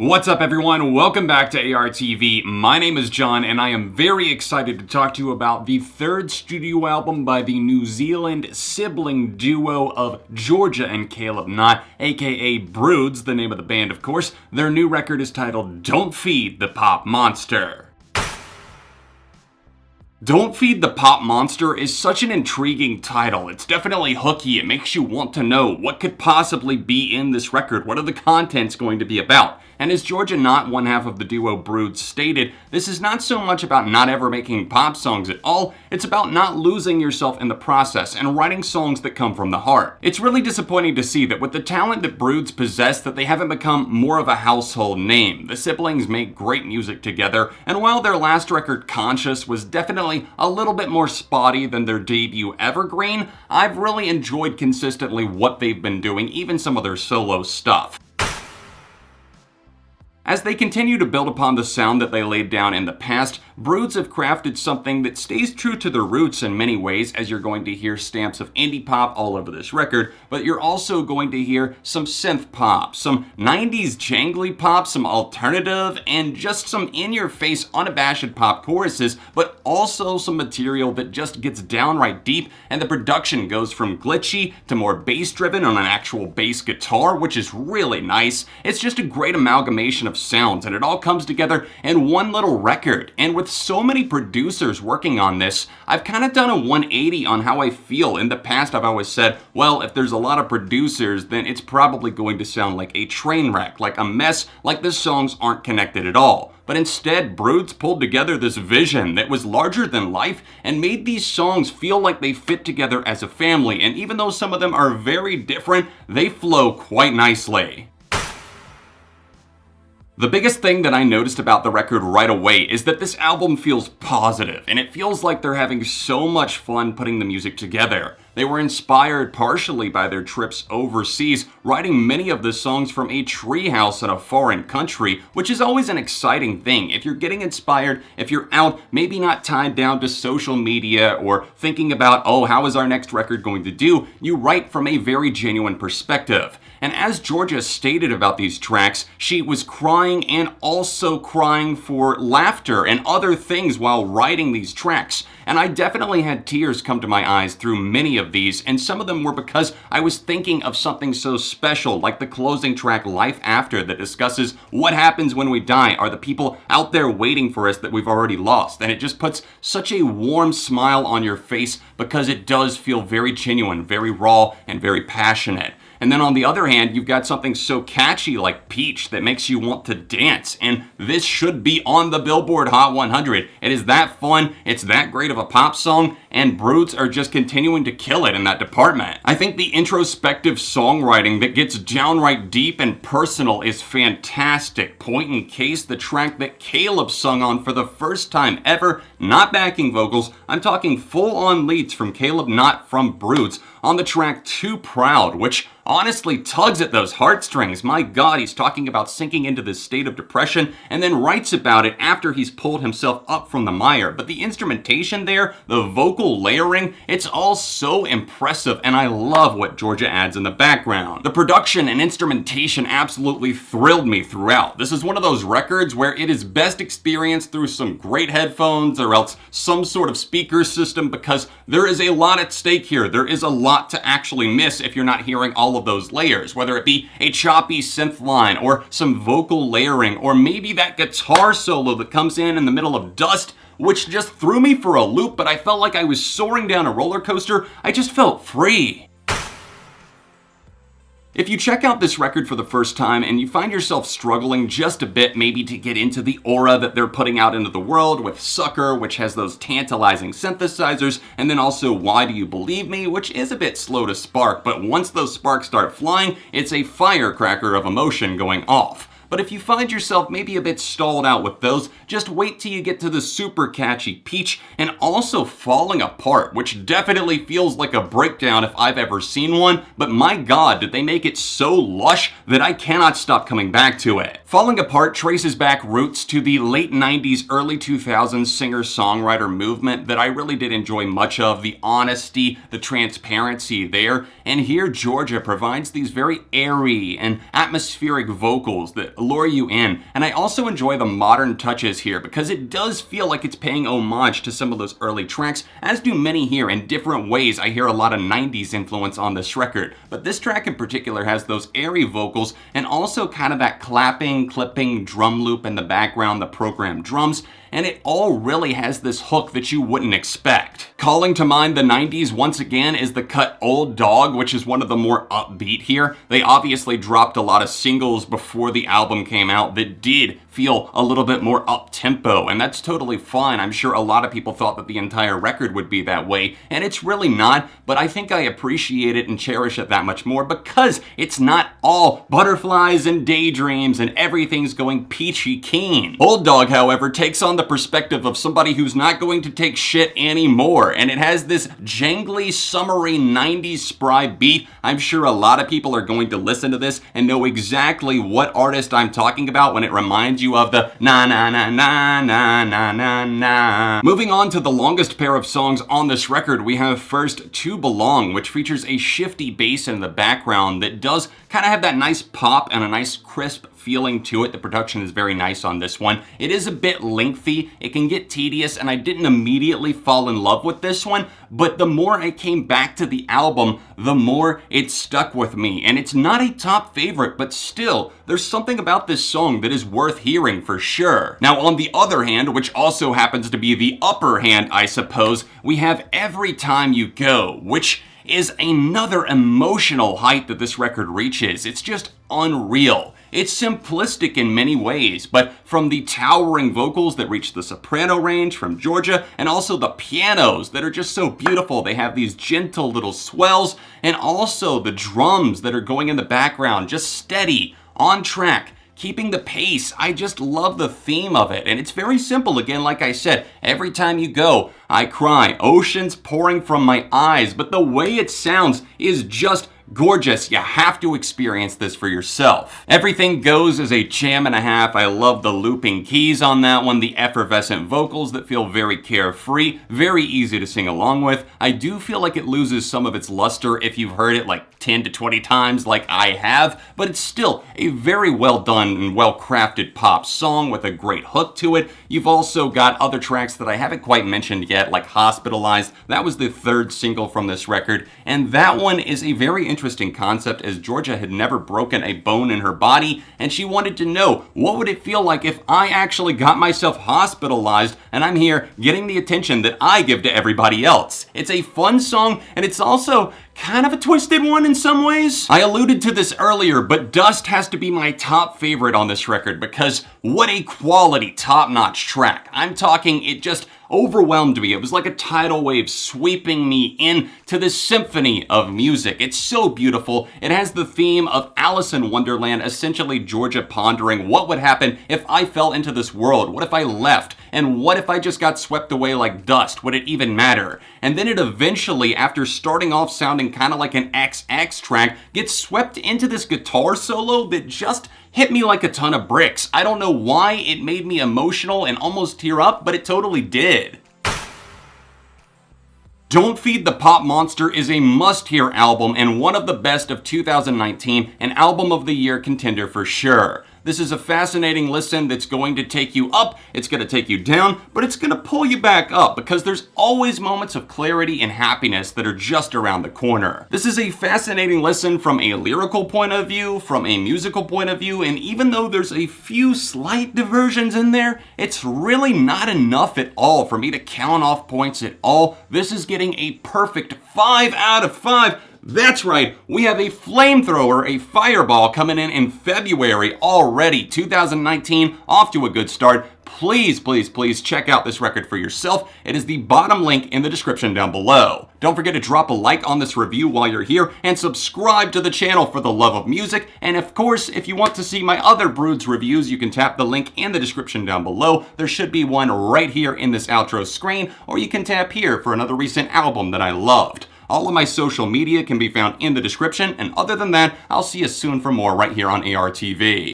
What's up everyone, welcome back to ARTV. My name is John and I am very excited to talk to you about the third studio album by the New Zealand sibling duo of Georgia and Caleb Knott, aka Broods, the name of the band of course. Their new record is titled Don't Feed the Pop Monster. Don't Feed the Pop Monster is such an intriguing title. It's definitely hooky. It makes you want to know what could possibly be in this record. What are the contents going to be about? And as Georgia Knott, one half of the duo Broods, stated, this is not so much about not ever making pop songs at all, it's about not losing yourself in the process and writing songs that come from the heart. It's really disappointing to see that with the talent that Broods possess that they haven't become more of a household name. The siblings make great music together, and while their last record, Conscious, was definitely a little bit more spotty than their debut Evergreen, I've really enjoyed consistently what they've been doing, even some of their solo stuff. As they continue to build upon the sound that they laid down in the past, Broods have crafted something that stays true to their roots in many ways, as you're going to hear stamps of indie pop all over this record, but you're also going to hear some synth pop, some 90s jangly pop, some alternative, and just some in-your-face unabashed pop choruses, but also some material that just gets downright deep, and the production goes from glitchy to more bass-driven on an actual bass guitar, which is really nice. It's just a great amalgamation of sounds, and it all comes together in one little record. And with so many producers working on this, I've kind of done a 180 on how I feel. In the past, I've always said, well, if there's a lot of producers, then it's probably going to sound like a train wreck, like a mess, like the songs aren't connected at all. But instead, Broods pulled together this vision that was larger than life and made these songs feel like they fit together as a family. And even though some of them are very different, they flow quite nicely. The biggest thing that I noticed about the record right away is that this album feels positive, and it feels like they're having so much fun putting the music together. They were inspired partially by their trips overseas, writing many of the songs from a treehouse in a foreign country, which is always an exciting thing. If you're getting inspired, if you're out, maybe not tied down to social media or thinking about, oh, how is our next record going to do, you write from a very genuine perspective. And as Georgia stated about these tracks, she was crying and also crying for laughter and other things while writing these tracks. And I definitely had tears come to my eyes through many of these, and some of them were because I was thinking of something so special, like the closing track Life After, that discusses what happens when we die. Are the people out there waiting for us that we've already lost? And it just puts such a warm smile on your face because it does feel very genuine, very raw, and very passionate. And then on the other hand, you've got something so catchy like Peach that makes you want to dance. And this should be on the Billboard Hot 100. It is that fun, it's that great of a pop song, and Broods are just continuing to kill it in that department. I think the introspective songwriting that gets downright deep and personal is fantastic. Point in case, the track that Caleb sung on for the first time ever, not backing vocals, I'm talking full-on leads from Caleb Knott from Broods on the track Too Proud, which honestly tugs at those heartstrings. My God, he's talking about sinking into this state of depression and then writes about it after he's pulled himself up from the mire. But the instrumentation there, the vocal layering, it's all so impressive, and I love what Georgia adds in the background. The production and instrumentation absolutely thrilled me throughout. This is one of those records where it is best experienced through some great headphones or else some sort of speaker system, because there is a lot at stake here. There is a lot to actually miss if you're not hearing all of those layers, whether it be a choppy synth line or some vocal layering, or maybe that guitar solo that comes in the middle of Dust, which just threw me for a loop, but I felt like I was soaring down a roller coaster. I just felt free. If you check out this record for the first time and you find yourself struggling just a bit maybe to get into the aura that they're putting out into the world with Sucker, which has those tantalizing synthesizers, and then also Why Do You Believe Me, which is a bit slow to spark, but once those sparks start flying, it's a firecracker of emotion going off. But if you find yourself maybe a bit stalled out with those, just wait till you get to the super catchy Peach and also Falling Apart, which definitely feels like a breakdown if I've ever seen one, but my God, did they make it so lush that I cannot stop coming back to it. Falling Apart traces back roots to the late 90s, early 2000s singer-songwriter movement that I really did enjoy much of, the honesty, the transparency there, and here Georgia provides these very airy and atmospheric vocals that lure you in. And I also enjoy the modern touches here because it does feel like it's paying homage to some of those early tracks, as do many here in different ways. I hear a lot of 90s influence on this record, but this track in particular has those airy vocals and also kind of that clapping, clipping drum loop in the background, the programmed drums, and it all really has this hook that you wouldn't expect. Calling to mind the 90s once again is the cut Old Dog, which is one of the more upbeat here. They obviously dropped a lot of singles before the album came out that did feel a little bit more up-tempo, and that's totally fine. I'm sure a lot of people thought that the entire record would be that way, and it's really not, but I think I appreciate it and cherish it that much more because it's not all butterflies and daydreams and everything's going peachy keen. Old Dog, however, takes on the perspective of somebody who's not going to take shit anymore, and it has this jangly, summery 90s spry beat. I'm sure a lot of people are going to listen to this and know exactly what artist I'm talking about when it reminds you of the na na na na na na na na. Moving on to the longest pair of songs on this record, we have first To Belong, which features a shifty bass in the background that does kind of have that nice pop and a nice crisp feeling to it. The production is very nice on this one. It is a bit lengthy, it can get tedious, and I didn't immediately fall in love with this one, but the more I came back to the album, the more it stuck with me. And it's not a top favorite, but still, there's something about this song that is worth hearing for sure. Now, on the other hand, which also happens to be the upper hand, I suppose, we have Every Time You Go, which is another emotional height that this record reaches. It's just unreal. It's simplistic in many ways, but from the towering vocals that reach the soprano range from Georgia, and also the pianos that are just so beautiful. They have these gentle little swells, and also the drums that are going in the background, just steady, on track, keeping the pace. I just love the theme of it, and it's very simple. Again, like I said, every time you go, I cry, oceans pouring from my eyes, but the way it sounds is just gorgeous. You have to experience this for yourself. Everything Goes is a jam and a half. I love the looping keys on that one, the effervescent vocals that feel very carefree, very easy to sing along with. I do feel like it loses some of its luster if you've heard it like 10 to 20 times like I have, but it's still a very well done and well crafted pop song with a great hook to it. You've also got other tracks that I haven't quite mentioned yet, like Hospitalized. That was the third single from this record, and that one is a very interesting concept, as Georgia had never broken a bone in her body, and she wanted to know, what would it feel like if I actually got myself hospitalized and I'm here getting the attention that I give to everybody else? It's a fun song, and it's also kind of a twisted one in some ways. I alluded to this earlier, but Dust has to be my top favorite on this record because what a quality, top-notch track. I'm talking, it just overwhelmed me. It was like a tidal wave sweeping me into this symphony of music. It's so beautiful. It has the theme of Alice in Wonderland, essentially Georgia pondering what would happen if I fell into this world. What if I left? And what if I just got swept away like dust? Would it even matter? And then it eventually, after starting off sounding kind of like an XX track, gets swept into this guitar solo that just hit me like a ton of bricks. I don't know why it made me emotional and almost tear up, but it totally did. Don't Feed the Pop Monster is a must-hear album and one of the best of 2019, an Album of the Year contender for sure. This is a fascinating listen that's going to take you up, it's going to take you down, but it's going to pull you back up because there's always moments of clarity and happiness that are just around the corner. This is a fascinating listen from a lyrical point of view, from a musical point of view, and even though there's a few slight diversions in there, it's really not enough at all for me to count off points at all. This is getting a perfect 5 out of 5. That's right, we have a flamethrower, a fireball coming in February already, 2019, off to a good start. Please, please, please check out this record for yourself. It is the bottom link in the description down below. Don't forget to drop a like on this review while you're here and subscribe to the channel for the love of music. And of course, if you want to see my other Broods reviews, you can tap the link in the description down below. There should be one right here in this outro screen, or you can tap here for another recent album that I loved. All of my social media can be found in the description, and other than that, I'll see you soon for more right here on ARTV.